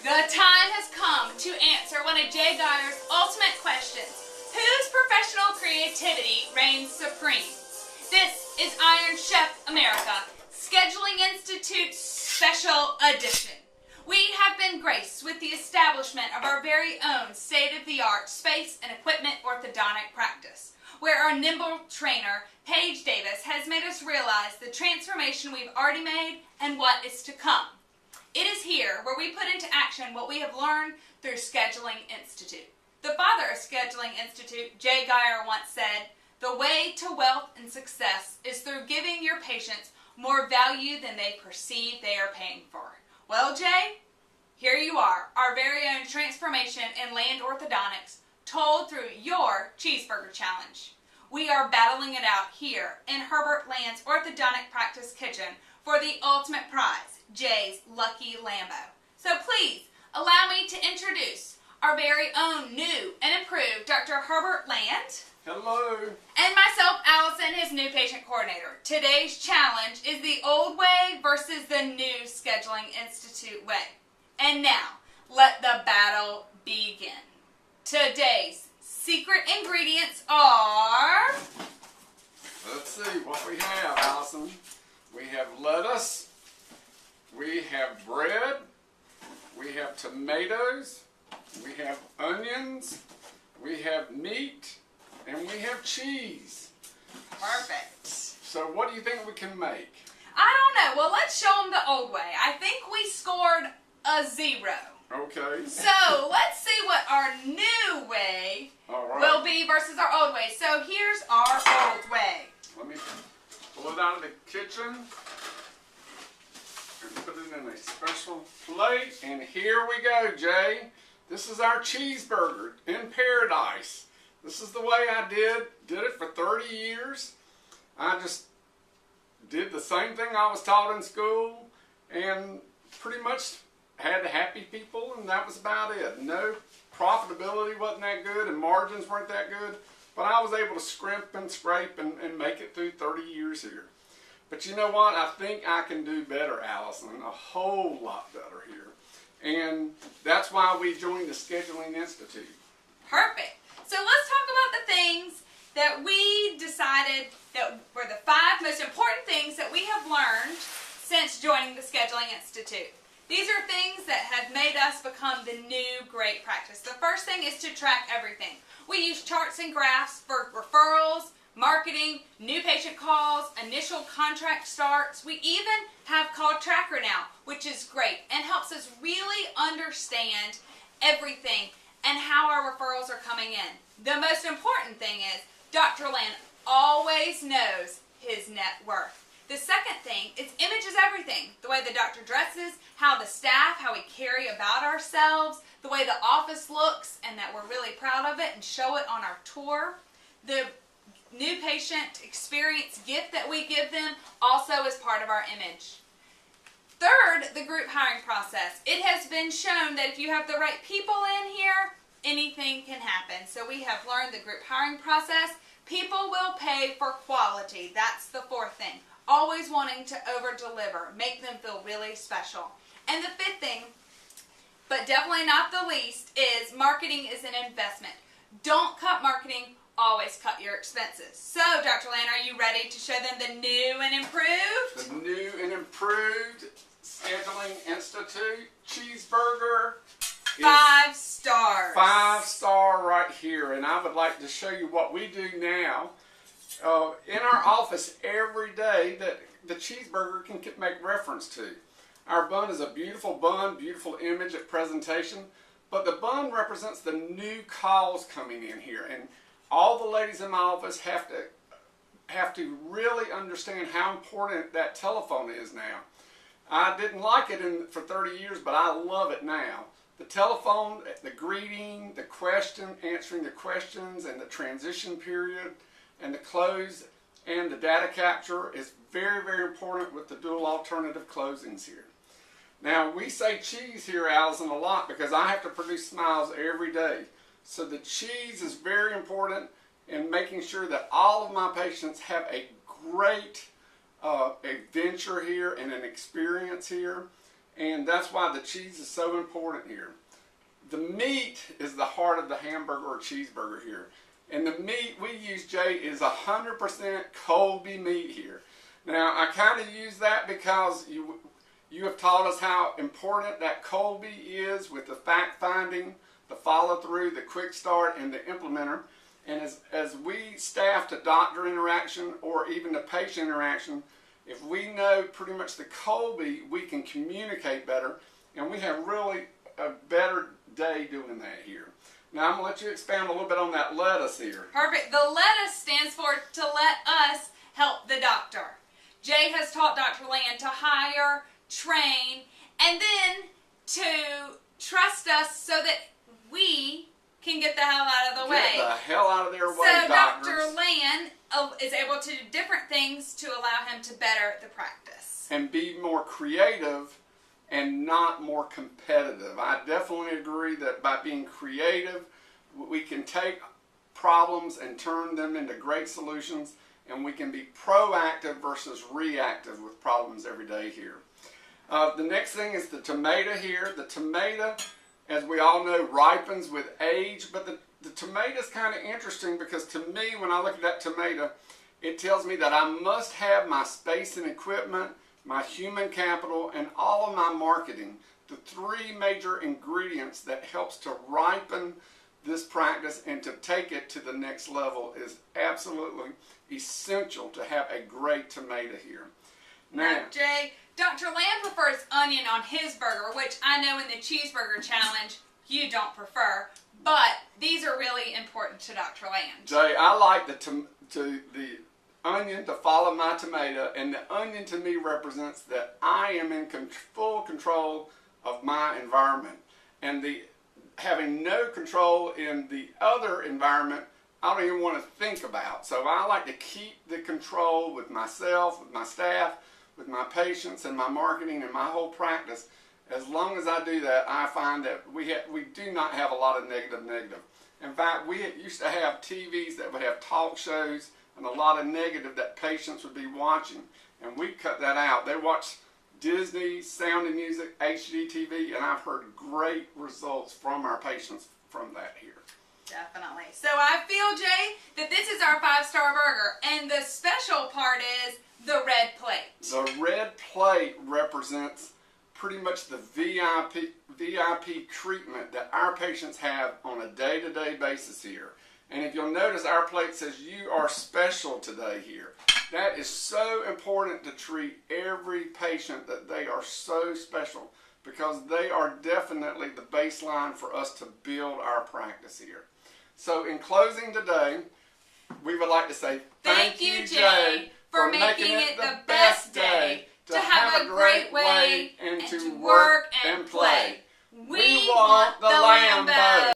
The time has come to answer one of Jay Geier's ultimate questions. Whose professional creativity reigns supreme? This is Iron Chef America, Scheduling Institute Special Edition. We have been graced with the establishment of our very own state-of-the-art space and equipment orthodontic practice, where our nimble trainer, Paige Davis, has made us realize the transformation we've already made and what is to come. It is here where we put into action what we have learned through Scheduling Institute. The father of Scheduling Institute, Jay Geier, once said, "The way to wealth and success is through giving your patients more value than they perceive they are paying for." Well, Jay, here you are, our very own transformation in land orthodontics, told through your cheeseburger challenge. We are battling it out here in Herbert Land's orthodontic practice kitchen for the ultimate prize, Jay's Lucky Lambo. So please allow me to introduce our very own new and improved Dr. Herbert Land. Hello. And myself, Allison, his new patient coordinator. Today's challenge is the old way versus the new Scheduling Institute way. And now, let the battle begin. Today's secret ingredients are... Let's see what we have, Allison. We have lettuce, we have bread, we have tomatoes, we have onions, we have meat, and we have cheese. Perfect. So what do you think we can make? I don't know. Well, let's show them the old way. I think we scored a 0. Okay. So let's see what our new way will be versus our old way. So here's our old way. Let me pull it out of the kitchen and put it in a special plate. And here we go, Jay. This is our cheeseburger in paradise. This is the way I did it for 30 years. I just did the same thing I was taught in school and pretty much had happy people, and that was about it. No profitability wasn't that good and margins weren't that good, but I was able to scrimp and scrape and make it through 30 years here. But you know what? I think I can do better, Allison, a whole lot better here. And that's why we joined the Scheduling Institute. Perfect. So let's talk about the things that we decided that were the 5 most important things that we have learned since joining the Scheduling Institute. These are things that have made us become the new great practice. The first thing is to track everything. We use charts and graphs for referrals, marketing, new patient calls, initial contract starts. We even have Call Tracker now, which is great and helps us really understand everything and how our referrals are coming in. The most important thing is Dr. Land always knows his net worth. The second thing is image is everything. The way the doctor dresses, how the staff, how we carry about ourselves, the way the office looks, and that we're really proud of it and show it on our tour. The new patient experience gift that we give them also is part of our image. Third, the group hiring process. It has been shown that if you have the right people in here, anything can happen. So we have learned the group hiring process. People will pay for quality. That's the 4th thing. Always wanting to over-deliver, make them feel really special. And the 5th thing, but definitely not the least, is marketing is an investment. Don't cut marketing, always cut your expenses. So, Dr. Land, are you ready to show them the new and improved? The new and improved Scheduling Institute cheeseburger. 5 stars. 5-star right here. And I would like to show you what we do now. In our office every day that the cheeseburger can make reference to. Our bun is a beautiful bun, beautiful image at presentation, but the bun represents the new calls coming in here, and all the ladies in my office have to really understand how important that telephone is now. I didn't like it for 30 years, but I love it now. The telephone, the greeting, the question, answering the questions, and the transition period, and the close and the data capture is very, very important with the dual alternative closings here. Now, we say cheese here, Allison, a lot because I have to produce smiles every day. So the cheese is very important in making sure that all of my patients have a great adventure here and an experience here. and that's why the cheese is so important here. The meat is the heart of the hamburger or cheeseburger here. And the meat we use, Jay, is 100% Colby meat here. Now, I kind of use that because you have taught us how important that Colby is with the fact finding, the follow through, the quick start, and the implementer. And as we staff to doctor interaction or even the patient interaction, if we know pretty much the Colby, we can communicate better, and we have really a better day doing that here. Now, I'm going to let you expound a little bit on that lettuce here. Perfect. The lettuce stands for to let us help the doctor. Jay has taught Dr. Land to hire, train, and then to trust us so that we can get the hell out of the way. Get the hell out of their way, so doctors. Dr. Land is able to do different things to allow him to better the practice. And be more creative and not more competitive. I definitely agree that by being creative, we can take problems and turn them into great solutions, and we can be proactive versus reactive with problems every day here. The next thing is the tomato here. The tomato, as we all know, ripens with age, but the tomato is kind of interesting because to me, when I look at that tomato, it tells me that I must have my space and equipment, my human capital, and all of my marketing. The three major ingredients that helps to ripen this practice and to take it to the next level is absolutely essential to have a great tomato here. Now, Jay, Dr. Land prefers onion on his burger, which I know in the cheeseburger challenge you don't prefer, but these are really important to Dr. Land. Jay, I like the onion to follow my tomato, and the onion to me represents that I am in full control of my environment, and having no control in the other environment I don't even want to think about. So I like to keep the control with myself, with my staff, with my patients, and my marketing, and my whole practice. As long as I do that, I find that we do not have a lot of negative. In fact, we used to have TVs that would have talk shows and a lot of negative that patients would be watching, and we cut that out. They watch Disney, Sound and Music, HGTV, and I've heard great results from our patients from that here. Definitely. So I feel, Jay, that this is our 5-star burger, and the special part is the red plate. The red plate represents pretty much the VIP treatment that our patients have on a day-to-day basis here. And if you'll notice, our plate says you are special today here. That is so important to treat every patient, that they are so special, because they are definitely the baseline for us to build our practice here. So in closing today, we would like to say thank you, Jay, for making it the best day to have a great way and to work and play. We want the Lambo.